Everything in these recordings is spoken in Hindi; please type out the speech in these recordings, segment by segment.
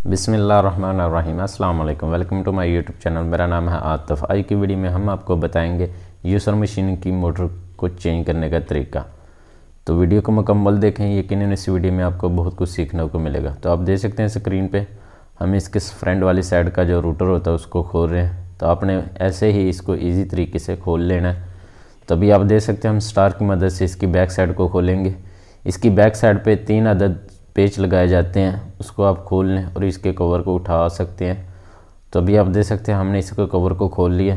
बिस्मिल्लाहिर्रहमानिर्रहीम। अस्सलाम वालेकुम। Welcome to my YouTube channel. मेरा नाम है आतिफ। आज की वीडियो में हम आपको बताएंगे यूसर मशीन की मोटर को चेंज करने का तरीका। तो वीडियो को मुकम्मल देखें, यकीनन इस वीडियो में आपको बहुत कुछ सीखने को मिलेगा। तो आप देख सकते हैं स्क्रीन पे हम इसके फ्रंट वाली साइड का जो रूटर होता है उसको खोल रहे हैं। तो आपने ऐसे ही इसको ईजी तरीके से खोल लेना है। तभी आप देख सकते हैं हम स्टार की मदद से इसकी बैक साइड को खोलेंगे। इसकी बैक साइड पे 3 अदद पेच लगाए जाते हैं, उसको आप खोल लें और इसके कवर को उठा सकते हैं। तो अभी आप देख सकते हैं हमने इसके कवर को खोल लिया।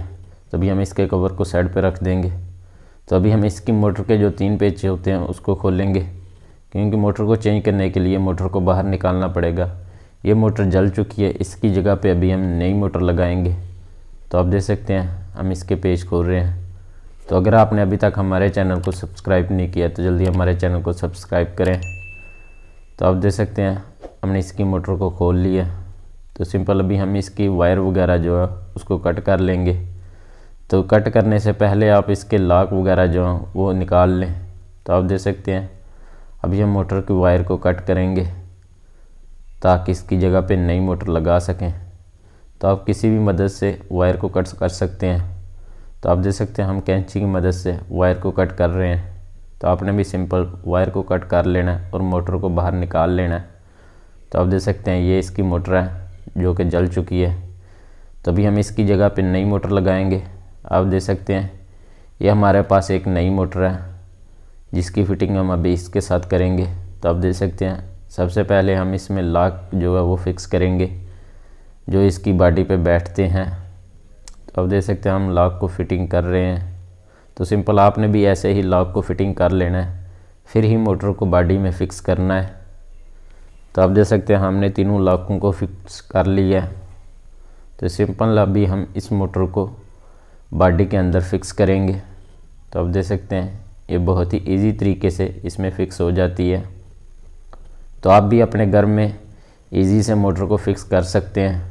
तभी हम इसके कवर को साइड पे रख देंगे। तो अभी हम इसकी मोटर के जो 3 पेच होते हैं उसको खोलेंगे, क्योंकि मोटर को चेंज करने के लिए मोटर को बाहर निकालना पड़ेगा। ये मोटर जल चुकी है, इसकी जगह पे अभी हम नई मोटर लगाएंगे। तो आप देख सकते हैं हम इसके पेच खोल रहे हैं। तो अगर आपने अभी तक हमारे चैनल को सब्सक्राइब नहीं किया तो जल्दी हमारे चैनल को सब्सक्राइब करें। तो आप देख सकते हैं हमने इसकी मोटर को खोल लिया। तो सिंपल अभी हम इसकी वायर वगैरह जो है उसको कट कर लेंगे। तो कट करने से पहले आप इसके लॉक वगैरह जो हैं वो निकाल लें। तो आप देख सकते हैं अभी हम मोटर की वायर को कट करेंगे ताकि इसकी जगह पे नई मोटर लगा सकें। तो आप किसी भी मदद से वायर को कट कर सकते हैं। तो आप देख सकते हैं हम कैंची की मदद से वायर को कट कर रहे हैं। तो आपने भी सिंपल वायर को कट कर लेना है और मोटर को बाहर निकाल लेना है। तो आप देख सकते हैं ये इसकी मोटर है जो कि जल चुकी है। तो अभी हम इसकी जगह पे नई मोटर लगाएंगे। आप देख सकते हैं ये हमारे पास एक नई मोटर है जिसकी फिटिंग हम अभी इसके साथ करेंगे। तो आप देख सकते हैं सबसे पहले हम इसमें लॉक जो है वो फिक्स करेंगे जो इसकी बॉडी पे बैठते हैं। तो आप देख सकते हैं हम लॉक को फिटिंग कर रहे हैं। तो सिंपल आपने भी ऐसे ही लॉक को फिटिंग कर लेना है, फिर ही मोटर को बॉडी में फ़िक्स करना है। तो आप देख सकते हैं हमने तीनों लॉकों को फिक्स कर लिया है। तो सिंपल अभी हम इस मोटर को बॉडी के अंदर फिक्स करेंगे। तो आप देख सकते हैं ये बहुत ही इजी तरीके से इसमें फ़िक्स हो जाती है। तो आप भी अपने घर में इजी से मोटर को फिक्स कर सकते हैं।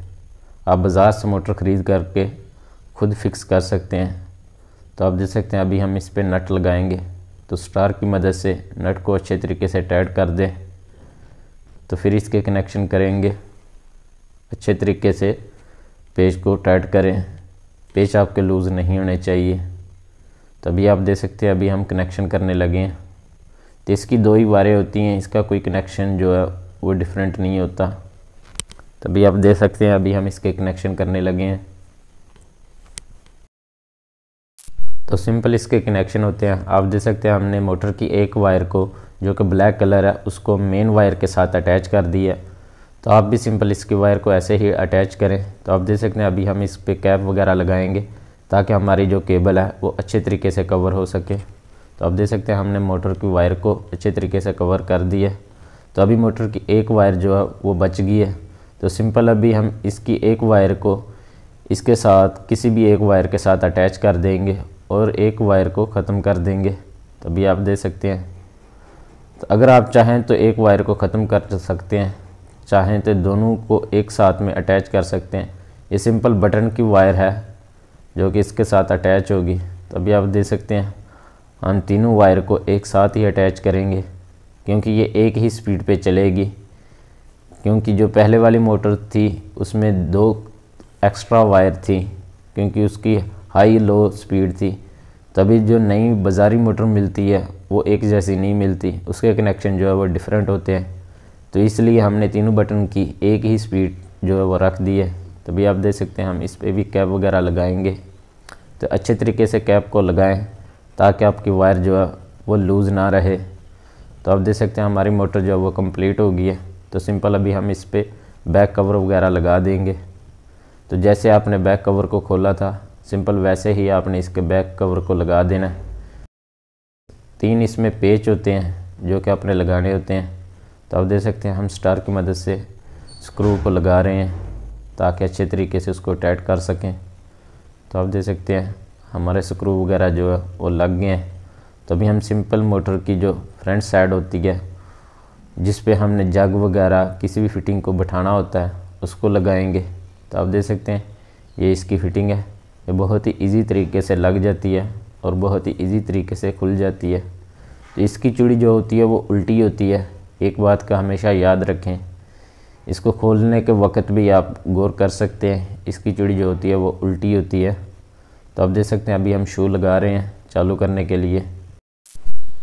आप बाज़ार से मोटर ख़रीद करके खुद फिक्स कर सकते हैं। तो आप देख सकते हैं अभी हम इस पे नट लगाएंगे। तो स्टार की मदद से नट को अच्छे तरीके से टाइट कर दें। तो फिर इसके कनेक्शन करेंगे। अच्छे तरीके से पेच को टाइट करें, पेच आपके लूज़ नहीं होने चाहिए। तभी आप देख सकते हैं अभी हम कनेक्शन करने लगे हैं। तो इसकी 2 ही वायरें होती हैं, इसका कोई कनेक्शन जो है वो डिफरेंट नहीं होता। तभी आप देख सकते हैं अभी हम इसके कनेक्शन करने लगे हैं। तो सिंपल इसके कनेक्शन होते हैं। आप देख सकते हैं हमने मोटर की एक वायर को जो कि ब्लैक कलर है उसको मेन वायर के साथ अटैच कर दिया। तो आप भी सिंपल इसकी वायर को ऐसे ही अटैच करें। तो आप देख सकते हैं अभी हम इस पे कैप वगैरह लगाएंगे ताकि हमारी जो केबल है वो अच्छे तरीके से कवर हो सके। तो आप देख सकते हैं हमने मोटर की वायर को अच्छे तरीके से कवर कर दिया। तो अभी मोटर की एक वायर जो है वो बच गई है। तो सिंपल अभी हम इसकी एक वायर को इसके साथ किसी भी एक वायर के साथ अटैच कर देंगे और एक वायर को ख़त्म कर देंगे। तभी आप देख सकते हैं। तो अगर आप चाहें तो एक वायर को ख़त्म कर सकते हैं, चाहें तो दोनों को एक साथ में अटैच कर सकते हैं। ये सिंपल बटन की वायर है जो कि इसके साथ अटैच होगी। तभी आप देख सकते हैं हम तीनों वायर को एक साथ ही अटैच करेंगे क्योंकि ये एक ही स्पीड पे चलेगी। क्योंकि जो पहले वाली मोटर थी उसमें 2 एक्स्ट्रा वायर थी क्योंकि उसकी हाई लो स्पीड थी। तभी जो नई बाज़ारी मोटर मिलती है वो एक जैसी नहीं मिलती, उसके कनेक्शन जो है वो डिफरेंट होते हैं। तो इसलिए हमने तीनों बटन की एक ही स्पीड जो है वो रख दी है। तभी आप देख सकते हैं हम इस पर भी कैप वगैरह लगाएंगे। तो अच्छे तरीके से कैप को लगाएं ताकि आपकी वायर जो है वो लूज़ ना रहे। तो आप देख सकते हैं हमारी मोटर जो है वो कंप्लीट हो गई है। तो सिंपल अभी हम इस पर बैक कवर वगैरह लगा देंगे। तो जैसे आपने बैक कवर को खोला था सिंपल वैसे ही आपने इसके बैक कवर को लगा देना है। 3 इसमें पेच होते हैं जो कि आपने लगाने होते हैं। तो आप देख सकते हैं हम स्टार की मदद से स्क्रू को लगा रहे हैं ताकि अच्छे तरीके से उसको टाइट कर सकें। तो आप देख सकते हैं हमारे स्क्रू वगैरह जो है वो लग गए हैं। तो अभी हम सिंपल मोटर की जो फ्रंट साइड होती है जिस पे हमने जग वगैरह किसी भी फिटिंग को बिठाना होता है उसको लगाएंगे। तो आप देख सकते हैं ये इसकी फ़िटिंग है। ये बहुत ही इजी तरीके से लग जाती है और बहुत ही इजी तरीके से खुल जाती है। तो इसकी चूड़ी जो होती है वो उल्टी होती है। एक बात का हमेशा याद रखें इसको खोलने के वक्त भी आप गौर कर सकते हैं, इसकी चूड़ी जो होती है वो उल्टी होती है। तो आप देख सकते हैं अभी हम शू लगा रहे हैं चालू करने के लिए।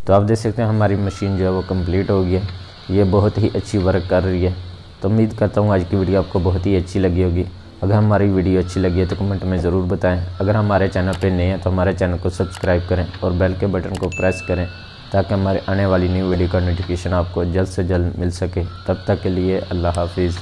तो आप देख सकते हैं हमारी मशीन जो है वो कंप्लीट हो गई है। ये बहुत ही अच्छी वर्क कर रही है। तो उम्मीद करता हूँ आज की वीडियो आपको बहुत ही अच्छी लगी होगी। अगर हमारी वीडियो अच्छी लगी है तो कमेंट में ज़रूर बताएं। अगर हमारे चैनल पे नए हैं तो हमारे चैनल को सब्सक्राइब करें और बेल के बटन को प्रेस करें ताकि हमारे आने वाली न्यू वीडियो का नोटिफिकेशन आपको जल्द से जल्द मिल सके। तब तक के लिए अल्लाह हाफिज़।